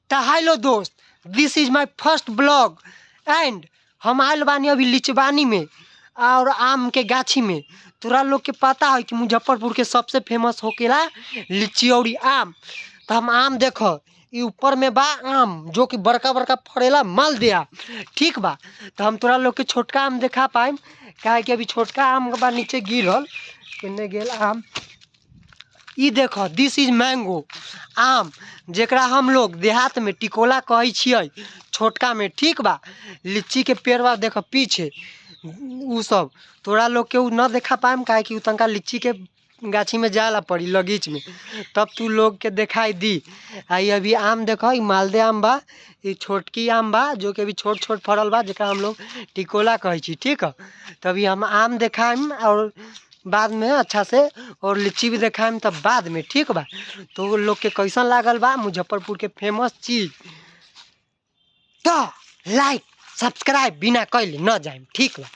तो हेलो दोस्त, this is my first blog and हम आयल बानी अभी लिचवानी में और आम के गाछी में। तोरा लोग के पता है कि मुजफ्फरपुर के सबसे फेमस होकेला लीची और आम। तो हम आम देखो, ई ऊपर में बा आम जो कि बड़का बड़का फड़ेला मालदेया, ठीक बा। तो हम तोरा लोग के छोटका आम देखा पाएम, काहे कि अभी छोटका आम बा नीचे गिरल, केने गेल आम। ई देखो, दिस इज मैंगो आम, जेकरा हम लोग देहात में टिकोला कहे छियै, छोटका में, ठीक बा। लीची के पेड़ बा देखो पीछे, उ सब तोरा लोग के उ न देखा पाएम, काहे कि उ तनका लीची के गाछी में जाला पड़ी लगीच में, तब तू लोग के दिखाई दी। आई अभी आम देखो, ई मालदे आम बा, ई छोटकी आम बा जो कि अभी छोट छोट फड़ल बा, जेकरा हम लोग टिकोला कहे छी, ठीक है। तभी हम आम देखाएम और बाद में अच्छा से, और लीची भी देखाएम तब बाद में, ठीक बा। तो उन लोग के कैसन लागल बा मुजफ्फरपुर के फेमस चीज, तो लाइक सब्सक्राइब बिना कैले न जाएम, ठीक बा।